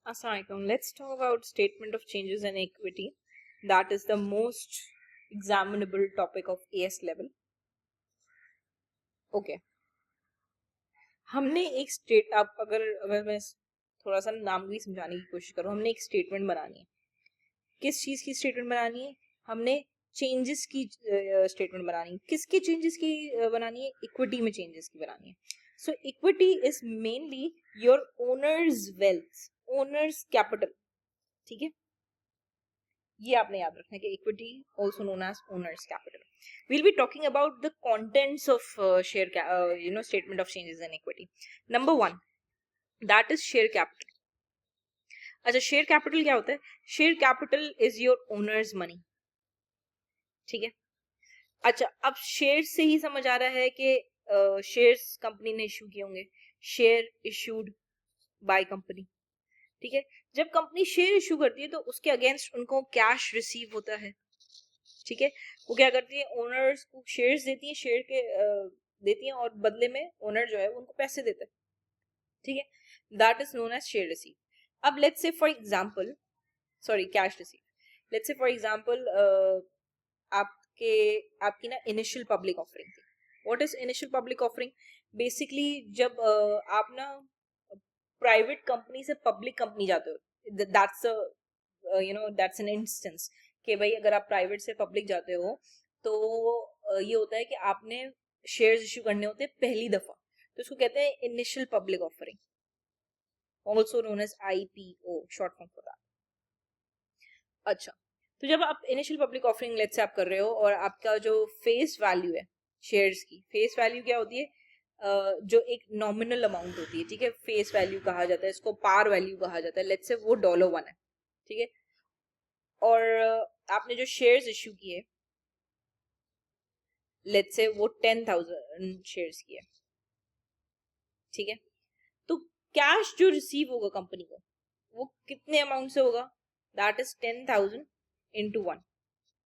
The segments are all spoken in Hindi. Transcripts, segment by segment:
Assalamualaikum. Let's talk about statement of changes in equity. That is the most examinable topic of AS level. Okay. हमने एक स्टेट आप अगर मैं थोड़ा सा नाम भी समझाने की कोशिश करूं, हमने एक स्टेटमेंट बनानी है. किस चीज की स्टेटमेंट बनानी है? हमने चेंजेस की स्टेटमेंट बनानी है. किसके चेंजेस की बनानी है? इक्विटी में चेंजेस की बनानी है. So equity is mainly your owners wealth, owners capital. ठीक है, ये आपने याद रखना है कि equity also known as owners capital. We'll be talking about the contents of statement of changes in equity. Number 1, that is share capital. अच्छा, शेयर कैपिटल क्या होता है? Share capital is your owners money. ठीक है. अच्छा, अब शेयर से ही समझ आ रहा है कि शेयर्स कंपनी ने इशू किए होंगे. Share issued by company. ठीक है. जब कंपनी शेयर इशू करती है तो उसके अगेंस्ट उनको कैश रिसीव होता है. ठीक है. वो क्या करती है? ओनर्स को शेयर्स देती है, शेयर के देती है और बदले में ओनर जो है उनको पैसे देता है. ठीक है. That is known as share receive. अब let's say for example, sorry, cash receive. Let's say for example आपकी ना इनिशियल पब्लिक ऑफरिंग थी. What is initial public offering? Basically जब आप ना प्राइवेट कंपनी से पब्लिक कंपनी जाते हो, दैट्स एन इंस्टेंस कि भाई अगर आप प्राइवेट से पब्लिक जाते हो तो ये होता है कि आपने शेयर्स इश्यू करने होते हैं पहली दफा, तो इसको कहते हैं initial public offering, also known as IPO, short form for that. अच्छा, तो जब आप initial public offering let's say आप कर रहे हो और आपका जो फेस वैल्यू है शेयर्स की, फेस वैल्यू क्या होती है? जो एक नॉमिनल अमाउंट होती है. ठीक है. फेस वैल्यू कहा जाता है इसको, पार वैल्यू कहा जाता है. लेट्स से वो $1 है. ठीक है. और आपने जो शेयर्स इश्यू किए, लेट्स से वो 10,000 शेयर्स किए. ठीक है. तो कैश जो रिसीव होगा कंपनी को वो कितने अमाउंट से होगा? That is 10,000 into 1.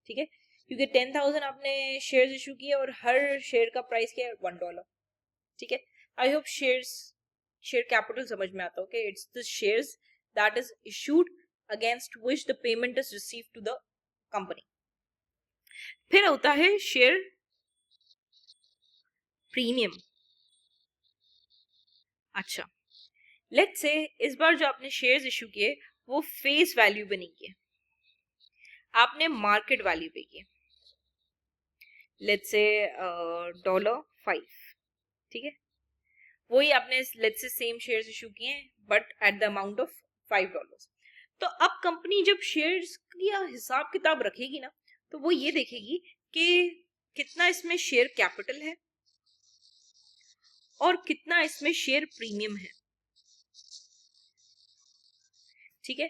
ठीक है. क्योंकि 10,000 आपने शेयर्स इश्यू किए और हर शेयर का प्राइस क्या है? $1. ठीक है. आई होप शेयर कैपिटल समझ में आता हो कि it's the shares that is issued against which the payment is receive to the company. फिर होता है शेयर प्रीमियम. अच्छा, लेट्स से इस बार जो आपने शेयर्स इश्यू किए वो फेस वैल्यू पे नहीं किए, आपने मार्केट वैल्यू पे किए. Let's say $5. ठीक है. वही आपने let's say same shares issue किए but at the amount of $5. तो अब कंपनी जब शेयर्स का हिसाब किताब रखेगी ना, तो वो ये देखेगी कि कितना इसमें शेयर कैपिटल है और कितना इसमें शेयर प्रीमियम है. ठीक है.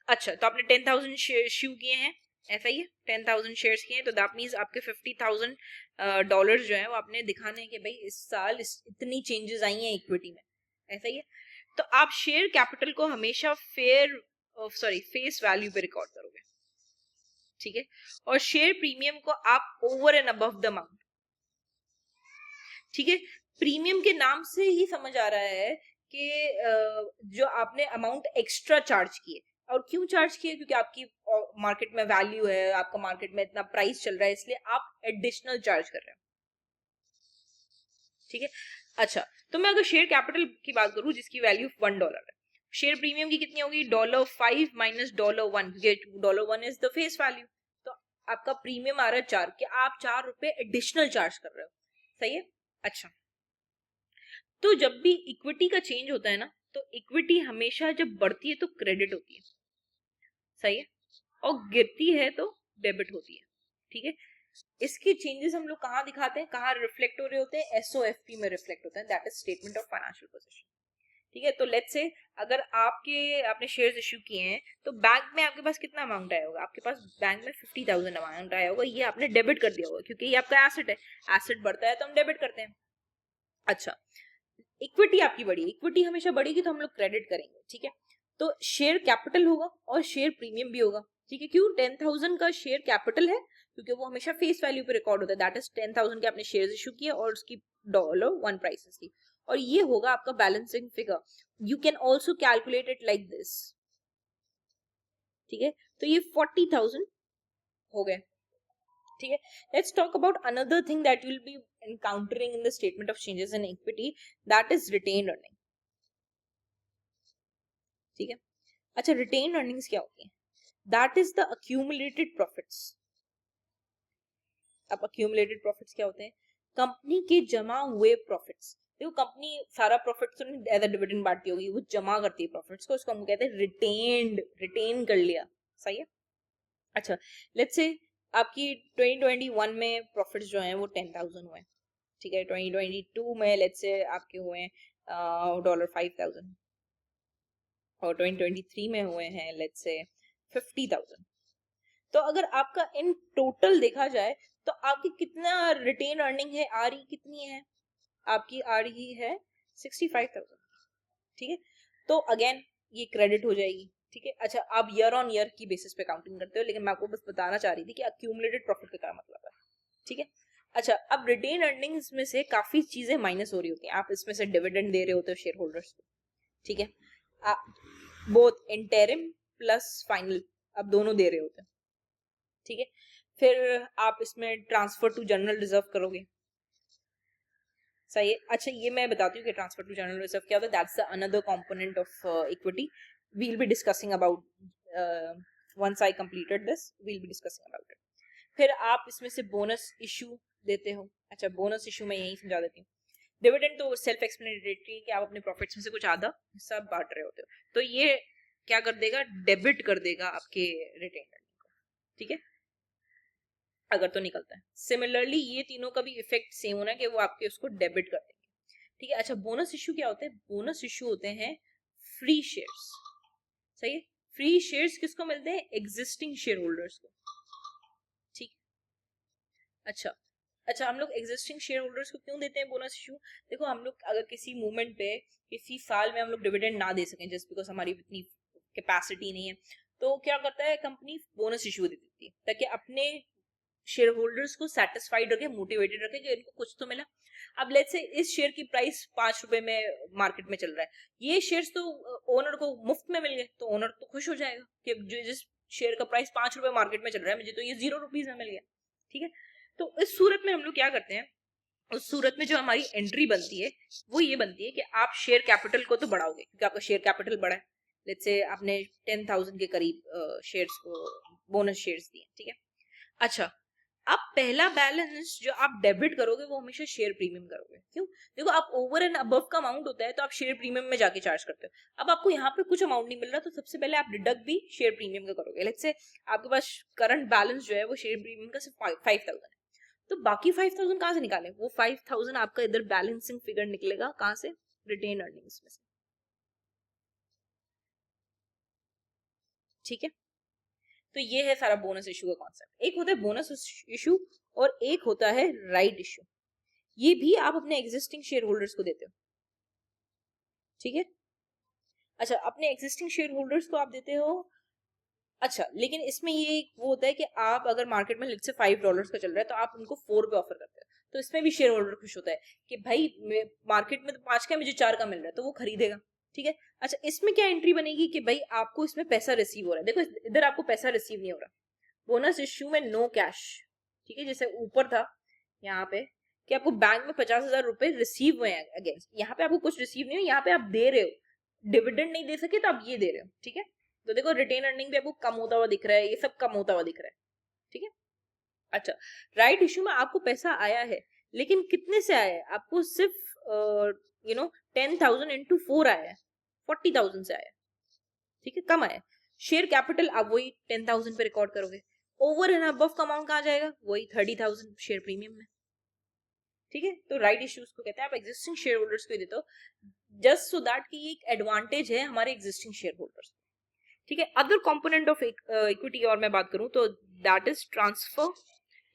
अच्छा, तो आपने 10,000 इश्यू किए हैं, ऐसा ही है, 10,000 शेयर्स किए हैं, तो दैट मीन्स आपके $50,000 जो है वो आपने दिखाने हैं कि भाई इस साल इतनी चेंजेस आई हैं इक्विटी में. ऐसा ही है. तो आप शेयर कैपिटल को हमेशा फेस वैल्यू पे रिकॉर्ड करोगे. ठीक है. और शेयर प्रीमियम को आप over and above the amount. ठीक है. प्रीमियम के नाम से ही समझ आ रहा है कि जो आपने अमाउंट एक्स्ट्रा चार्ज किए. और क्यों चार्ज किए? क्योंकि आपकी मार्केट में वैल्यू है, आपका मार्केट में इतना प्राइस चल रहा है, इसलिए आप एडिशनल चार्ज कर रहे हो. ठीक है. अच्छा, तो मैं अगर शेयर कैपिटल की बात करूं जिसकी वैल्यू $1 है, शेयर प्रीमियम की कितनी होगी? $5 माइनस $1, क्योंकि $1 इज द फेस वैल्यू. तो आपका प्रीमियम आ रहा है 4, कि आप ₹4 एडिशनल चार्ज कर रहे हो. सही है. अच्छा, तो जब भी इक्विटी का चेंज होता है ना, तो इक्विटी हमेशा जब बढ़ती है तो क्रेडिट होती है. सही है. और गिरती है तो डेबिट होती है. ठीक है. इसके चेंजेस हम लोग कहाँ दिखाते हैं, कहाँ रिफ्लेक्ट हो रहे होते हैं? SOFP में रिफ्लेक्ट होता है, that is statement of financial position. ठीक है. तो लेट्स से अगर आपने शेयर्स इश्यू किए हैं तो बैंक में आपके पास कितना अमाउंट आया होगा? आपके पास बैंक में 50,000 अमाउंट आया होगा. ये आपने डेबिट कर दिया होगा क्योंकि ये आपका एसेट है. एसेट बढ़ता है तो हम डेबिट करते हैं. अच्छा, इक्विटी आपकी बढ़ी, इक्विटी हमेशा बढ़ेगी तो हम लोग क्रेडिट करेंगे. ठीक है. तो शेयर कैपिटल होगा और शेयर प्रीमियम भी होगा. ठीक है. क्यों? 10,000 का शेयर कैपिटल है क्योंकि वो हमेशा फेस वैल्यू पे रिकॉर्ड होता है. दैट इज 10,000 के आपने शेयर्स इशू किए और उसकी $1 प्राइसेस की, और ये होगा आपका balancing figure. You can also calculate it like this. ठीक है, तो ये 40,000 हो गए। ठीक है, let's talk about another thing that will be encountering in the statement of changes in equity, that is retained earning. ठीक है, अच्छा रिटेन्ड अर्निंग्स क्या होती है? That is the accumulated profits. अब अक्यूमुलेटेड प्रॉफिट्स क्या होते हैं? कंपनी के जमा हुए प्रॉफिट्स। देखो कंपनी सारा प्रॉफिट तो नहीं एज अ डिविडेंड बांटती होगी, वो जमा करती है प्रॉफिट्स को, उसको हम कहते हैं रिटेन्ड, रिटेन कर लिया। सही है। अच्छा लेट्स से आपकी 2021 में प्रॉफिट्स जो हैं वो 10,000 हुए। ठीक है, 2022 में लेट्स से आपके हुए $5,000 और 2023 में हुए हैं लेट्स से 50,000। तो अगर आपका इन टोटल देखा जाए तो आपकी कितना रिटेन अर्निंग है, आ रही कितनी है? आपकी आ रही है 65,000। ठीक है, तो अगेन ये क्रेडिट हो जाएगी। ठीक है, अच्छा आप ईयर ऑन ईयर की बेसिस पे काउंटिंग करते हो, लेकिन मैं आपको बस बताना चाह रही थी कि अक्यूमुलेटेड प्रॉफिट का क्या मतलब है। ठीक है, अच्छा अब रिटेन अर्निंग्स में से काफी चीजें माइनस हो रही होती हैं। आप इसमें से डिविडेंड दे रहे होते हो शेयर होल्डर्स को। ठीक है, बोथ इंटरिम प्लस फाइनल, आप दोनों दे रहे होते हैं। ठीक है, फिर आप इसमें ट्रांसफर टू जनरल रिजर्व करोगे। सही है। अच्छा ये मैं बताती हूँ कि ट्रांसफर टू जनरल रिजर्व क्या होता है। That's the another component of equity, we will be discussing about once I completed this, we will be discussing about it. फिर आप इसमें से बोनस इशू देते हो। अच्छा बोनस इशू मैं यही समझा देती हूँ। डिविडेंड तो सेल्फ एक्सप्लेनेटरी कि आप अपने प्रॉफिट्स में से कुछ आधा हिस्सा बांट रहे होते हो, तो ये क्या कर देगा? डेबिट कर देगा आपके रिटेन अर्निंग को। ठीक है, अगर तो निकलता है। सिमिलरली ये तीनों का भी इफेक्ट सेम होना है कि वो आपके उसको डेबिट कर देंगे। ठीक है, अच्छा बोनस इशू क्या होते हैं? बोनस इशू होते हैं फ्री शेयर्स। सही है, फ्री शेयर्स किसको मिलते हैं? एग्जिस्टिंग शेयर होल्डर्स को। ठीक, अच्छा अच्छा हम लोग एग्जिस्टिंग शेयर होल्डर्स को क्यों देते हैं बोनस इशू? देखो हम लोग अगर किसी मूवमेंट पे किसी साल में हम लोग डिविडेंड ना दे सकें जस्ट बिकॉज हमारी इतनी कैपेसिटी नहीं है, तो क्या करता है कंपनी? बोनस इशू दे देती है ताकि अपने शेयर होल्डर्स को सेटिस्फाइड रखे, मोटिवेटेड रखे कि इनको कुछ तो मिला। अब लेट्स से इस शेयर की प्राइस 5 रुपए में मार्केट में चल रहा है, ये शेयर्स तो ओनर को मुफ्त में मिल गए, तो ओनर तो खुश हो जाएगा कि जो जिस शेयर का प्राइस 5 रुपए मार्केट में चल रहा है मुझे तो ये 0 रुपीज में मिल गया। ठीक है, तो इस सूरत में हम लोग क्या करते हैं? उस सूरत में जो हमारी एंट्री बनती है वो ये बनती है कि आप शेयर कैपिटल को तो बढ़ाओगे क्योंकि आपका शेयर कैपिटल बढ़ा है। लेट्स से आपने 10,000 के करीब शेयर्स को बोनस शेयर्स दिए। ठीक है, अच्छा आप पहला बैलेंस जो आप डेबिट करोगे वो हमेशा शेयर प्रीमियम करोगे। क्यों? देखो आप ओवर एंड अबव का अमाउंट होता है तो आप शेयर प्रीमियम में जाके चार्ज करते हो। अब आपको यहाँ पे कुछ अमाउंट नहीं मिल रहा तो सबसे पहले आप डिडक्ट भी शेयर प्रीमियम का करोगे। लेट्स से आपके पास करंट बैलेंस जो है वो शेयर प्रीमियम का सिर्फ 5,000 है, तो बाकी 5,000 कहाँ से निकालें? वो 5,000 आपका इधर बैलेंसिंग फिगर निकलेगा कहाँ से? रिटेन अर्निंग्स में से। ठीक है, तो ये है सारा बोनस इशू का कॉन्सेप्ट। एक होता है बोनस इशू और एक होता है राइट इशू। ये भी आप अपने एग्जिस्टिंग शेयर होल्डर्स को देते हो। ठीक है, अच्छा अपने एग्जिस्टिंग शेयर होल्डर्स को आप देते हो। अच्छा लेकिन इसमें ये एक वो होता है कि आप अगर मार्केट में लेट्स से $5 का चल रहा है तो आप उनको 4 पे ऑफर करते हो, तो इसमें भी शेयर होल्डर खुश होता है कि भाई मार्केट में तो 5 का मुझे 4 का मिल रहा है, तो वो खरीदेगा। ठीक है, अच्छा इसमें क्या एंट्री बनेगी कि भाई आपको इसमें पैसा रिसीव हो रहा है। देखो इधर आपको पैसा रिसीव नहीं हो रहा, बोनस इश्यू में नो कैश। ठीक है, जैसे ऊपर था यहाँ पे कि आपको बैंक में 50,000 रुपए रिसीव हुए हैं अगेंस्ट, यहाँ पे आपको कुछ रिसीव नहीं हो, यहाँ पे आप दे रहे हो। डिविडेंड नहीं दे सके तो आप ये दे रहे हो। ठीक है, तो देखो रिटेन अर्निंग भी आपको कम होता हुआ दिख रहा है, ये सब कम होता हुआ दिख रहा है। ठीक है, अच्छा राइट इशू में आपको पैसा आया है, लेकिन कितने से आया है? आपको सिर्फ 10,000 इंटू 4 आया है, 40,000 से आया। ठीक है, कम आया। शेयर कैपिटल आप वही 10,000 पे रिकॉर्ड करोगे। ओवर एंड अबव का अमाउंट कहाँ जाएगा? वही 30,000 शेयर प्रीमियम में। ठीक है, तो राइट इश्यूज को कहते हैं आप एग्जिस्टिंग शेयर होल्डर्स को देते हो जस्ट सो दैट कि एक एडवांटेज है हमारे एग्जिस्टिंग शेयर होल्डर्स। ठीक है, अदर कंपोनेंट ऑफ इक्विटी और मैं बात करूं तो दैट इज ट्रांसफर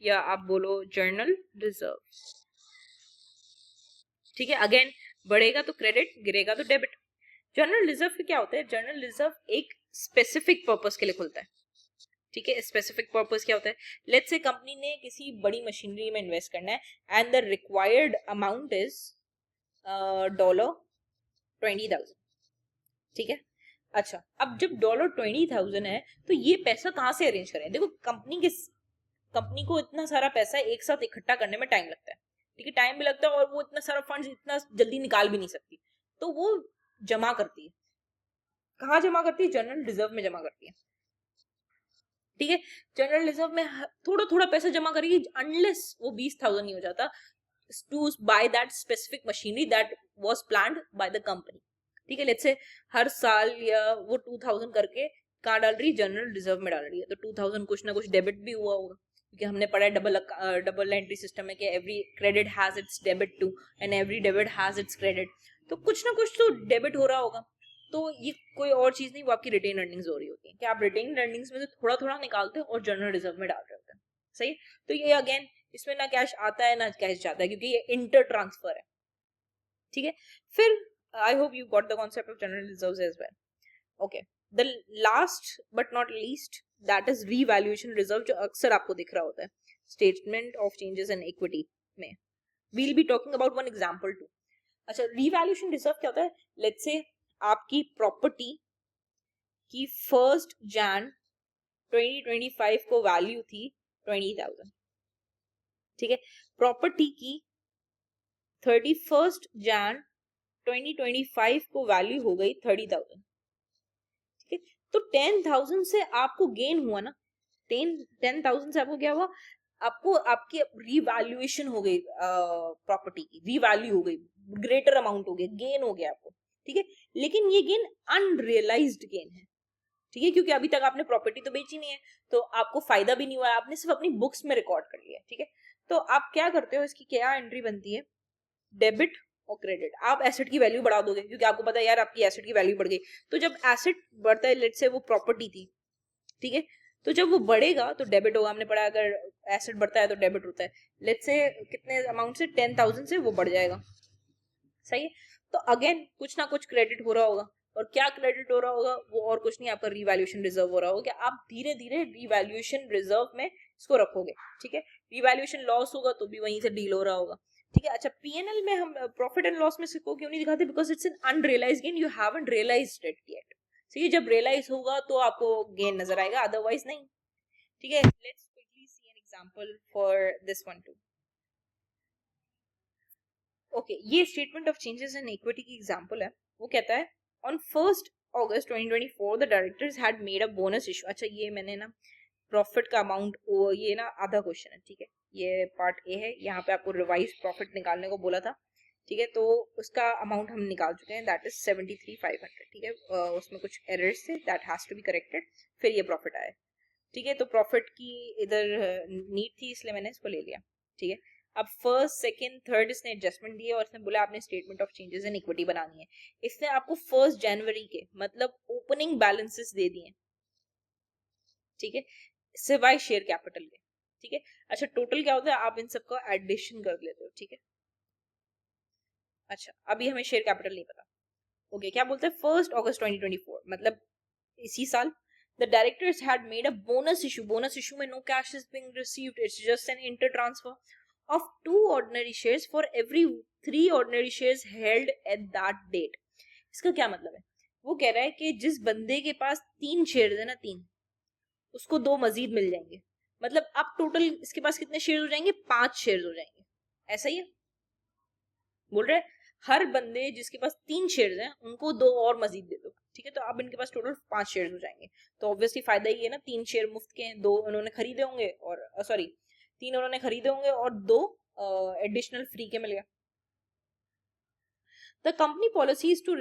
या आप बोलो जर्नल रिजर्व। ठीक है, अगेन बढ़ेगा तो क्रेडिट, गिरेगा तो डेबिट। जर्नल रिजर्व क्या होता है? जर्नल रिजर्व एक स्पेसिफिक पर्पस के लिए खुलता है। ठीक है, स्पेसिफिक पर्पस क्या होता है? लेट्स से कंपनी ने किसी बड़ी मशीनरी में इन्वेस्ट करना है and the required amount is $20,000। ठीक है, अच्छा, अब जब $20,000 है तो ये पैसा कहाँ से अरेंज करें? देखो, कंपनी को इतना सारा पैसा एक साथ इकट्ठा करने में टाइम लगता है, ठीक है, टाइम भी लगता है, और वो इतना सारा फंड इतना जल्दी निकाल भी नहीं सकती, तो वो जमा करती है। कहाँ जमा करती है? जनरल रिजर्व में जमा करती है, ठीक है। जनरल रिजर्व में थोड़ा थोड़ा पैसा जमा करेगी, अनलेस वो 20,000 नहीं हो जाता to buy that specific machinery that was planned by the company, ठीक है। लेट्स से हर साल या वो 2,000 करके कहाँ डाल रही है? जनरल रिजर्व में डाल रही है, तो 2,000 कुछ ना कुछ डेबिट भी हुआ होगा, क्योंकि हमने पढ़ा है डबल एंट्री सिस्टम में कि every credit has its debit too and every debit has its credit, तो कुछ ना कुछ तो डेबिट हो रहा होगा। तो ये कोई और चीज नहीं, वो आपकी रिटेन अर्निंग्स हो रही होती है कि आप रिटेन अर्निंग्स में से थोड़ा थोड़ा निकालते हो और जनरल रिजर्व में डाल रहे होते हैं, सही। तो ये अगेन, इसमें ना कैश आता है ना कैश जाता है, क्योंकि ये इंटर ट्रांसफर है, ठीक है। फिर I hope you got the concept of general reserves as well, okay. The last but not least, that is revaluation reserve, जो अक्सर आपको दिख रहा होता है statement of changes in equity में। We'll be talking about one example too. अच्छा, रीवैल्यूएशन रिजर्व क्या होता है? लेट्स से आपकी प्रॉपर्टी की 1 जन 2025 को वैल्यू थी 20,000, ठीक है। प्रॉपर्टी की 31 जन 2025 को वैल्यू हो गई 30,000, ठीक है। तो 10,000 से आपको गेन हुआ ना, 10,000 से आपको क्या हुआ? आपको आपकी रीवैल्यूएशन हो गई, प्रॉपर्टी की रीवैल्यू हो गई, ग्रेटर अमाउंट हो गया, गेन हो गया आपको, ठीक है। लेकिन ये गेन अनरियलाइज्ड गेन है, ठीक है, क्योंकि अभी तक आपने प्रॉपर्टी तो बेची नहीं है, तो आपको फायदा भी नहीं हुआ है, आपने सिर्फ अपनी बुक्स में रिकॉर्ड कर लिया, ठीक है। तो आप क्या करते हो, इसकी क्या एंट्री बनती है? डेबिट और क्रेडिट। आप एसेट की वैल्यू बढ़ा दोगे, क्योंकि आपको पता है यार आपकी एसेट की वैल्यू बढ़ गई, तो जब एसेट बढ़ता है, लेट्स से वो प्रॉपर्टी थी, ठीक है, तो जब वो बढ़ेगा तो डेबिट होगा, हमने पढ़ा अगर एसेट बढ़ता है तो डेबिट होता है। लेट्स से कितने अमाउंट से? 10,000 से वो बढ़ जाएगा, सही है। तो अगेन कुछ ना कुछ क्रेडिट हो रहा होगा, और क्या क्रेडिट हो रहा होगा? वो और कुछ नहीं, आपका रीवैल्यूएशन रिजर्व हो रहा होगा, कि आप धीरे धीरे रीवैल्यूएशन रिजर्व में इसको रखोगे, ठीक है। रीवैल्यूएशन लॉस होगा तो भी वहीं से डील हो रहा होगा, ठीक है। अच्छा, पीएनएल में हम प्रॉफिट एंड लॉस में से को क्यों नहीं दिखाते? Because it's an unrealised gain, you haven't realised it yet, ठीक है। जब रियलाइज होगा तो आपको गेन नजर आएगा, अदरवाइज नहीं, ठीक है। Let's quickly see an example for this one too. Okay, ये statement of changes in equity की एग्जांपल है। वो कहता है on 1 August 2024 the directors had made a bonus issue. अच्छा, ये मैंने ना प्रॉफिट का अमाउंट, ये ना आधा क्वेश्चन है, ठीक है, ये पार्ट ए है, यहाँ पे आपको रिवाइज प्रॉफिट निकालने को बोला था, ठीक है। तो उसका अमाउंट हम निकाल चुके हैं, दैट इज 73,500, ठीक है। उसमें कुछ एरर्स थे, that has to be corrected, फिर ये प्रॉफिट आया, ठीक है। तो प्रॉफिट की इधर नीड थी, इसलिए मैंने इसको ले लिया, ठीक है। अब फर्स्ट सेकंड थर्ड इसने एडजस्टमेंट दिए, और इसने बोला आपने statement of changes in equity बनानी है। इसने आपको 1 जनवरी के मतलब ओपनिंग बैलेंसेस दे दिए, ठीक है, सिवाय शेयर कैपिटल के, ठीक है। अच्छा, टोटल क्या होता है? आप इन सबका एडिशन कर लेते हो, ठीक है। अच्छा, अभी हमें शेयर कैपिटल नहीं पता, ओके। क्या बोलते हैं? 1 अगस्त 2024 मतलब इसी साल the directors had made a bonus issue. Bonus issue में no cash is being received. It's just an inter transfer of 2 ordinary shares for every 3 ordinary shares held at that date. इसका क्या मतलब है? वो कह रहा है कि जिस बंदे के पास 3 शेयर है ना, 3, उसको 2 मजीद मिल जाएंगे। मतलब अब टोटल इसके पास कितने शेयर हो जाएंगे? 5 शेयर हो जाएंगे, ऐसा ही है। बोल रहे हर बंदे जिसके पास 3 शेयर्स हैं उनको 2 और मजीद दे दो, ठीक है। तो अब इनके पास टोटल 5 शेयर्स हो जाएंगे। तो ऑब्वियसली फायदा ये है ना, 3 शेयर मुफ्त के हैं, 2 उन्होंने खरीदे होंगे, और सॉरी 3 उन्होंने खरीदे होंगे और 2 एडिशनल फ्री के मिल गया। The company policy is to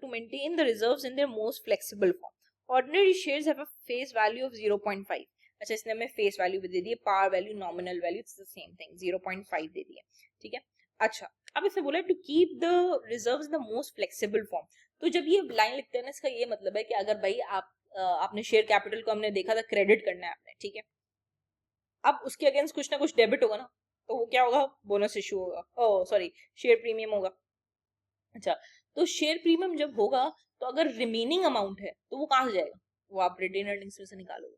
maintain the reserves in their most flexible form. Ordinary shares have a face value of 0.5. अच्छा, इसने हमें फेस वैल्यू भी दे दी है, par value, nominal value, it's the same thing, 0.5 दे दी है, ठीक है। अच्छा, अब इसने बोला to keep the reserves in the most flexible form. तो जब ये लाइन लिखते हैं ना, इसका ये मतलब है कि अगर भाई आपने शेयर कैपिटल को, हमने देखा था, क्रेडिट करना है आपने, ठीक है। अब उसके अगेंस्ट कुछ ना कुछ डेबिट होगा ना, तो वो क्या होगा? बोनस इशू होगा, ओ सॉरी, शेयर प्रीमियम होगा। अच्छा, तो शेयर प्रीमियम जब होगा तो अगर रिमेनिंग अमाउंट है तो वो कहाँ से जाएगा? वो आप रिटेन अर्निंग्स में से निकालोगे,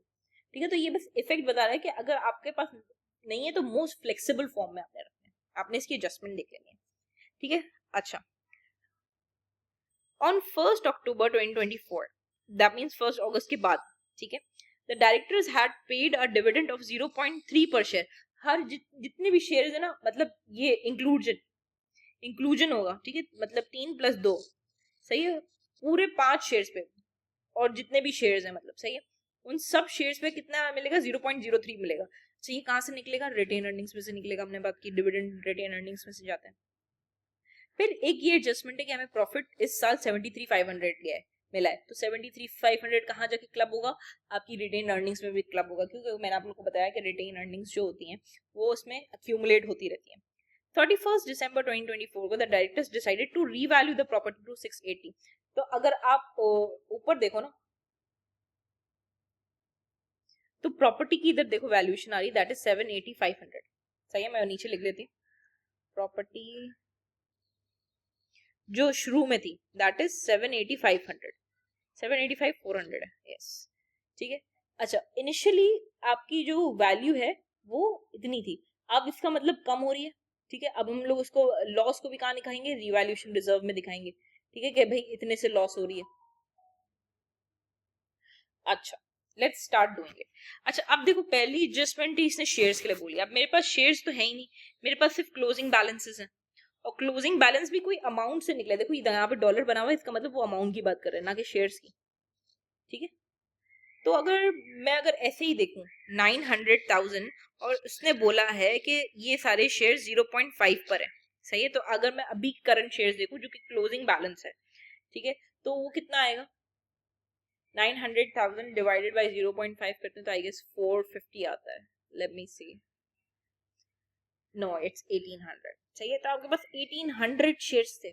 ठीक है। तो ये बस इफेक्ट बता रहा है कि अगर आपके पास नहीं है तो मोस्ट फ्लेक्सिबल फॉर्म में आपने रखना है, आपने इसकी एडजस्टमेंट देख लेनी है, ठीक है। अच्छा, ऑन 1 अक्टूबर 2024, दैट मीन्स 1 अगस्त के बाद, ठीक है, the directors had paid a dividend of 0.3 पर शेयर। हर जितने भी शेयर्स है ना, मतलब ये इंक्लूजन होगा, ठीक है, मतलब 3 + 2, सही है, पूरे 5 शेयर्स पे, और जितने भी शेयर्स हैं, मतलब सही है, उन सब शेयर्स पे कितना मिलेगा? 0.03 मिलेगा। तो ये कहाँ से निकलेगा? रिटेन अर्निंग्स में से निकलेगा। हमने बात की डिविडेंड रिटेन अर्निंग्स में से जाते हैं। फिर एक ये एडजस्टमेंट है कि हमें प्रॉफिट इस साल 73,500 गया है, मिला है, तो 73,500 कहाँ जाके क्लब होगा? आपकी रिटेन अर्निंग्स में भी क्लब होगा, क्योंकि मैंने आप लोग को बताया कि रिटेन अर्निंग्स जो होती हैं वो उसमें अक्यूमुलेट होती रहती हैं। 31 December 2024 को the directors decided to revalue the property to 680। तो अगर आप ऊपर देखो ना, तो प्रॉपर्टी की इधर देखो वैल्यूएशन आ रही है, दैट इज 780,500। सही है, मैं नीचे लिख लेती, प्रॉपर्टी जो शुरू में थी दैट इज 780,500, 785,400 है, यस, ठीक है। अच्छा, इनिशियली आपकी जो वैल्यू है वो इतनी थी, अब इसका मतलब कम हो रही है, ठीक है। अब हम लोग उसको लॉस को भी कहाँ दिखाएंगे? रिवैल्यूएशन रिजर्व में दिखाएंगे, ठीक है, कि भाई इतने से लॉस हो रही है। अच्छा, लेट्स स्टार्ट डूइंग इट। अच्छा, अब देखो, पहली एडजस्टमेंट इसने शेयर्स के लिए बोली। अब मेरे पास शेयर्स तो है ही नहीं, मेरे पास सिर्फ क्लोजिंग बैलेंसेस हैं, और क्लोजिंग बैलेंस भी कोई अमाउंट से निकला। देखो यहाँ पे डॉलर बना हुआ है, इसका मतलब वो अमाउंट की बात कर रहे हैं, ना कि शेयर्स की, ठीक है। तो अगर ऐसे ही देखूं 900,000, और उसने बोला है कि ये सारे शेयर 0.5 पर है, सही है, तो अगर मैं अभी करंट शेयर्स देखूं जो कि क्लोजिंग बैलेंस है, ठीक है, तो वो कितना आएगा? 900,000 डिवाइडेड बाय 0.5 करते हैं तो आई गेस 450 आता है। Let me see, no it's 1800, सही है, तो आपके पास 1800 शेयर्स थे,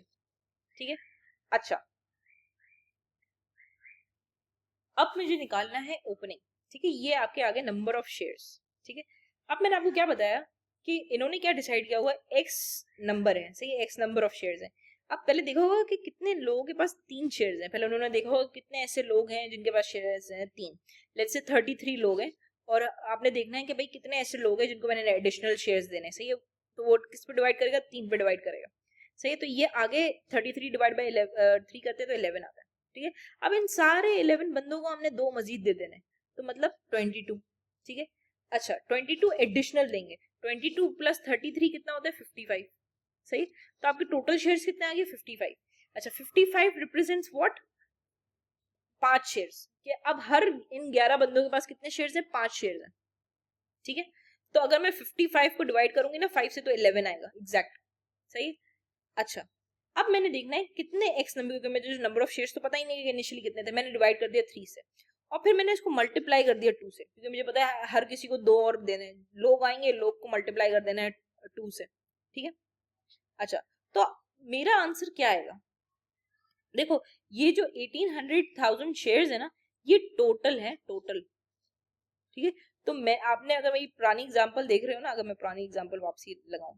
ठीक है। अच्छा, अब मुझे निकालना है ओपनिंग, ठीक है, ये आपके आगे नंबर ऑफ शेयर्स, ठीक है। अब मैंने आपको क्या बताया कि इन्होंने क्या डिसाइड किया हुआ? एक्स नंबर है, सही है, एक्स नंबर ऑफ शेयर्स है। अब पहले देखा होगा कि कितने लोगों के पास 3 शेयर्स हैं, पहले उन्होंने देखा होगा कितने ऐसे लोग हैं जिनके पास शेयर्स हैं 3, लेट्स से 33 लोग हैं, और आपने देखना है कि भाई कितने ऐसे लोग हैं जिनको मैंने एडिशनल शेयर्स देने हैं, सही है, तो वो किस पे डिवाइड करेगा? 3 पे डिवाइड करेगा, सही है, तो ये आगे 33 डिवाइड बाई 3 करते हैं तो 11 आता है, ठीक है। अब इन सारे 11 बंदों को हमने 2 मजीद दे देने, तो मतलब 22, ठीक है। अच्छा, 22 एडिशनल देंगे, 22 + 33 कितना होता है? 55, सही, तो आपके टोटल शेयर्स कितने आ गए? 55। अच्छा, 55 रिप्रेजेंट्स व्हाट? 5 शेयर्स, कि अब हर इन 11 बंदों के पास कितने शेयर्स है? 5 शेयर्स है, ठीक है। तो अगर मैं 55 को डिवाइड करूंगी ना 5 से, तो 11 आएगा एग्जैक्ट, सही। अच्छा, अब मैंने देखना है कितने एक्स नंबर, क्योंकि मुझे जो नंबर ऑफ शेयर्स तो पता ही नहीं है इनिशियली कितने थे, मैंने डिवाइड कर दिया 3 से, और फिर मैंने इसको मल्टीप्लाई कर दिया 2 से, क्योंकि मुझे पता है हर किसी को 2 और देने हैं, लोग आएंगे, लोग को मल्टीप्लाई कर देना है 2 से, ठीक है। अच्छा, तो मेरा आंसर क्या आएगा? देखो, ये जो 1800,000 शेयर्स है ना, ये टोटल है, टोटल, ठीक है। तो मैं, आपने अगर मेरी पुरानी एग्जांपल देख रहे हो ना, अगर मैं पुरानी एग्जांपल वापसी लगाऊं,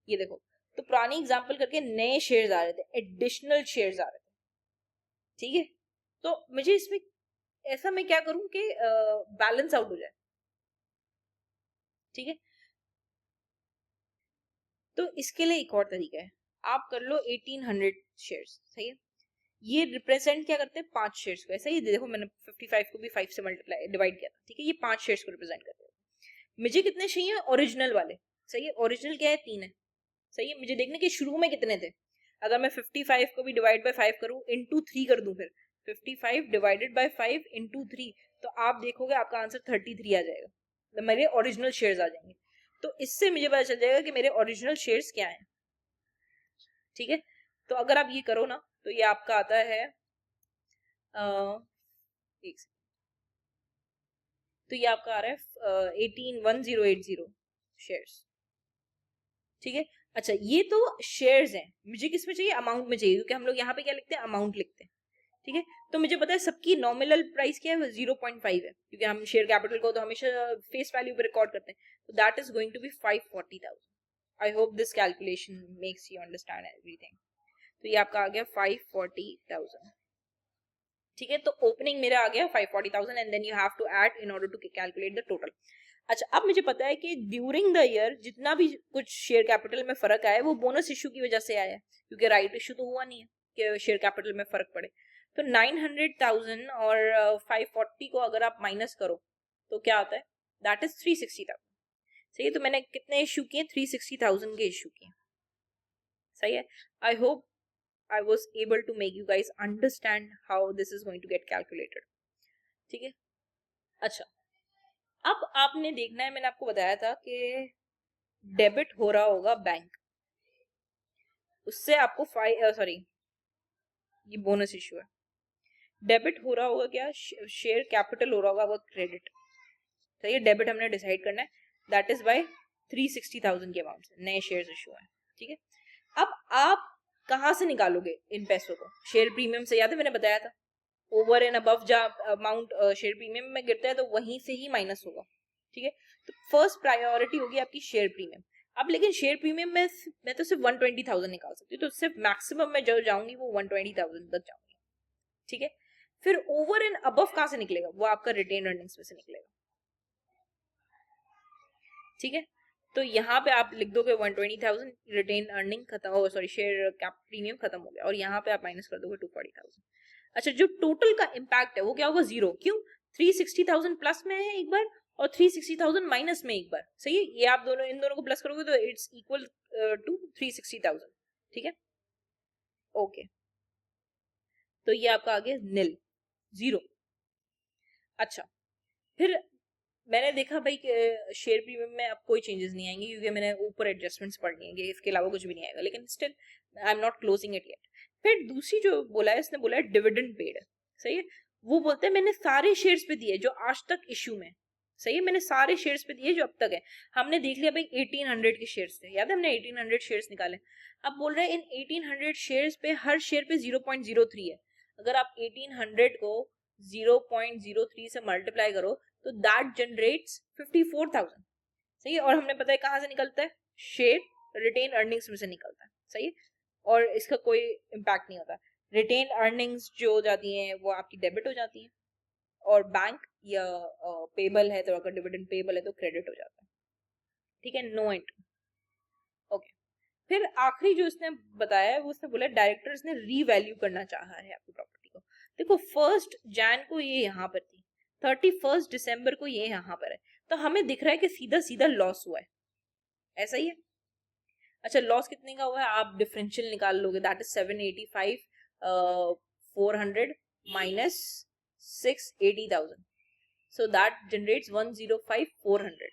ये देखो, तो पुरानी एग्जांपल करके नए शेयर्स आ रहे थे, एडिशनल शेयर्स आ रहे थे, ठीक है। तो मुझे इसमें ऐसा मैं क्या करूं कि बैलेंस आउट हो जाए, ठीक है। तो इसके लिए एक और तरीका है, आप कर लो 1800 शेयर्स, सही है, ये रिप्रेजेंट क्या करते हैं? 5 शेयर्स को, ऐसा ही देखो, मैंने 55 को भी 5 से मल्टीप्लाई डिवाइड किया था, ठीक है, ये 5 शेयर्स को रिप्रेजेंट करते हैं। मुझे कितने चाहिए? ओरिजिनल वाले, सही है, ओरिजिनल क्या है? 3 है, सही है। मुझे देखने के शुरू में कितने थे, अगर मैं 55 को भी डिवाइड बाय 5 करूं, इंटू 3 कर दूं, फिर 55 डिवाइडेड बाय 5 इंटू 3, तो आप देखोगे आपका आंसर 33 आ जाएगा, तो मेरे ओरिजिनल शेयर्स आ जाएंगे। तो इससे मुझे पता चल जाएगा कि मेरे ओरिजिनल शेयर्स क्या हैं, ठीक है। तो अगर आप ये करो ना, तो ये आपका आता है एक, तो ये आपका आ रहा है 1080 शेयर्स, ठीक है। अच्छा, ये तो शेयर्स हैं, मुझे किस में चाहिए? अमाउंट में चाहिए, क्योंकि हम लोग यहाँ पे क्या लिखते हैं? अमाउंट लिखते हैं, ठीक है। तो मुझे पता है सबकी नॉमिनल प्राइस क्या है? 0.5 है, क्योंकि हम शेयर कैपिटल को तो हमेशा फेस वैल्यू पे रिकॉर्ड करते हैं, तो that is going to be 540,000। I hope this calculation makes you understand everything. तो ये आपका आ गया 540,000, ठीक है। तो ओपनिंग मेरा आ गया 540,000, and then you have to add in order to calculate the total. अच्छा, अब मुझे पता है कि ड्यूरिंग द ईयर जितना भी कुछ शेयर कैपिटल में फर्क आया है वो बोनस इश्यू की वजह से आया है, क्योंकि राइट इश्यू तो हुआ नहीं है, शेयर कैपिटल में फर्क पड़े। तो 900,000 और 540 को अगर आप माइनस करो तो क्या आता है, दैट इज 360,000। सही है, तो मैंने कितने इशू किए, 360,000 के इशू किए। सही है, I hope I was able to make you guys understand how this is going to get calculated। ठीक है, अच्छा अब आपने देखना है, मैंने आपको बताया था कि डेबिट हो रहा होगा बैंक, उससे आपको सॉरी ये बोनस इशू है, डेबिट हो रहा होगा क्या, शेयर कैपिटल हो रहा होगा आपका क्रेडिट। सही है, डेबिट हमने डिसाइड करना है, दैट इज बाय 360,000 के अमाउंट से नए शेयर्स इशू है। ठीक है, अब आप कहाँ से निकालोगे इन पैसों को, शेयर प्रीमियम से, याद है मैंने बताया था ओवर एंड अबव जहाँ अमाउंट शेयर प्रीमियम में गिरता है तो वहीं से ही माइनस होगा। ठीक है, तो फर्स्ट प्रायोरिटी होगी आपकी शेयर प्रीमियम। अब लेकिन शेयर प्रीमियम में मैं तो सिर्फ 120,000 निकाल सकती हूँ, तो सिर्फ मैक्सिमम में जो जाऊंगी वो 120,000 तक जाऊंगी। ठीक है, फिर ओवर एंड अबव कहाँ से निकलेगा, वो आपका रिटेन अर्निंग्स में से निकलेगा। ठीक है, तो यहाँ पे आप लिख दोगे 120,000, रिटेन अर्निंग खत्म हो, सॉरी शेयर कैप प्रीमियम खत्म हो गया, और यहाँ पे आप माइनस कर दोगे 240,000। अच्छा, जो टोटल का इम्पैक्ट है वो क्या होगा, जीरो। क्यों, 360,000 प्लस में है एक बार और 360,000 माइनस में एक बार। सही है, ये आप दोनों इन दोनों को प्लस करोगे तो इट्स इक्वल टू 360,000। ठीक है, ओके, तो ये आपका आ गया नील, जीरो। अच्छा, फिर मैंने देखा भाई शेयर प्रीमियम में अब कोई चेंजेस नहीं आएंगे क्योंकि मैंने ऊपर एडजस्टमेंट्स पढ़नी है, इसके अलावा कुछ भी नहीं आएगा, लेकिन still I am not closing it yet. फिर दूसरी जो बोला है, इसने बोला है डिविडेंड पेड। सही है, वो बोलते हैं मैंने सारे शेयर्स पे दिए जो आज तक इश्यू में। सही है, मैंने सारे शेयर्स पे दिए जो अब तक है। हमने देख लिया भाई 1800 के शेयर्स थे, याद है हमने 1800 शेयर्स निकाले। अब बोल रहे हैं इन 1800 शेयर्स पे हर शेयर पे 0.03 है। अगर आप 1800 को 0.03 से मल्टीप्लाई करो तो दैट जनरेट्स 54,000। सही है, और हमने पता है कहाँ से निकलता है, शेयर रिटेन अर्निंग्स में से निकलता है। सही है, और इसका कोई इम्पैक्ट नहीं होता। रिटेन अर्निंग्स जो हो जाती हैं वो आपकी डेबिट हो जाती हैं, और बैंक या पेबल है तो अगर डिविडेंड पेबल है तो क्रेडिट हो जाता है। ठीक है, नो एंट्री। ओके, फिर आखिरी जो इसने बताया है वो उसने बोला डायरेक्टर्स ने रीवैल्यू करना चाहा है आपकी प्रॉपर्टी को। देखो 1 जैन को ये यहाँ पर थी, 31 दिसंबर को ये यहाँ पर है, तो हमें दिख रहा है कि सीधा सीधा लॉस हुआ है, ऐसा ही है। अच्छा, लॉस कितने का हुआ है, आप डिफरेंशियल निकाल लोगे, that is 785 400 minus 680,000, so that generates 105,400।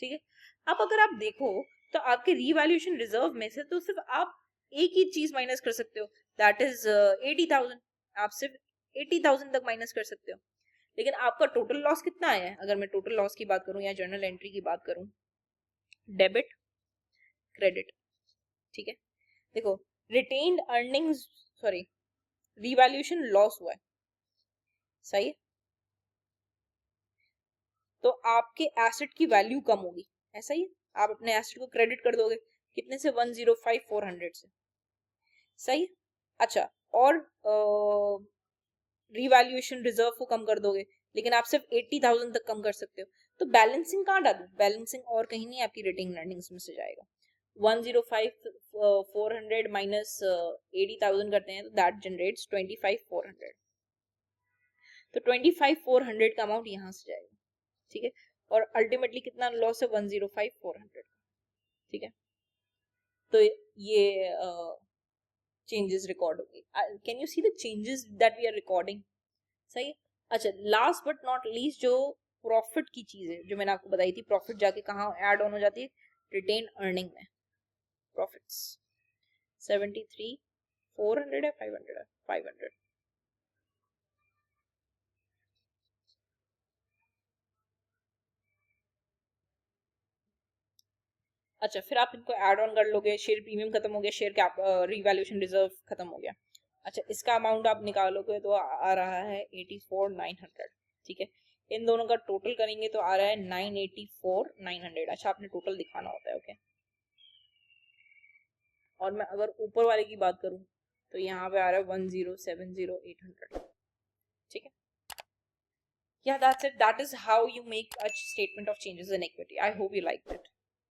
ठीक है, अब अगर आप देखो तो आपके रीवैल्यूएशन रिजर्व में से तो सिर्फ आप एक ही चीज माइनस कर सकते हो, दैट इज 80,000। आप सिर्फ 80,000 तक माइनस कर सकते हो, लेकिन आपका टोटल लॉस कितना आया है। अगर मैं टोटल लॉस की बात करूं या जर्नल एंट्री की बात करूं, डेबिट क्रेडिट। ठीक है, देखो retained earnings, sorry revaluation loss हुआ है। सही है, तो आपके एसेट की वैल्यू कम होगी, ऐसा ही है। आप अपने एसेट को क्रेडिट कर दोगे कितने से, 105,400 से। सही है, अच्छा, और रीवैल्यूएशन रिजर्व को कम कर दोगे, लेकिन आप सिर्फ 80,000 तक कम कर सकते हो। तो बैलेंसिंग कहाँ डालू, बैलेंसिंग और कहीं नहीं, आपकी रिटेन अर्निंग्स में से जाएगा। 105,400 माइनस 80,000 करते हैं तो दैट जनरेट्स 25,400, तो 25,400 का अमाउंट यहाँ से जाएगा। ठीक है, और अल्टीमेटली कितना लॉस है, 105,400। ठीक है, तो ये चेंजेस रिकॉर्ड होगी। Can you see the changes that we are recording. सही। अच्छा, लास्ट बट नॉट लीस्ट जो प्रॉफिट की चीज है जो मैंने आपको बताई थी, प्रॉफिट जाके कहाँ ऐड ऑन हो जाती है, रिटेन अर्निंग में। प्रॉफिट्स 73,400 है, 500 है, 500। अच्छा, फिर आप इनको ऐड ऑन कर लोगे, शेयर प्रीमियम खत्म हो गया, शेयर कैप रीवैल्यूएशन रिजर्व खत्म हो गया। अच्छा, इसका अमाउंट आप निकालोगे तो आ रहा है 84,900। ठीक है, इन दोनों का टोटल करेंगे तो आ रहा है 984,900। अच्छा, आपने टोटल दिखाना होता है। ओके, और मैं अगर ऊपर वाले की बात करूं तो यहाँ पे आ रहा है 107,800। ठीक है, yeah, that's it. That is how you make a statement of changes in equity. I hope you liked it.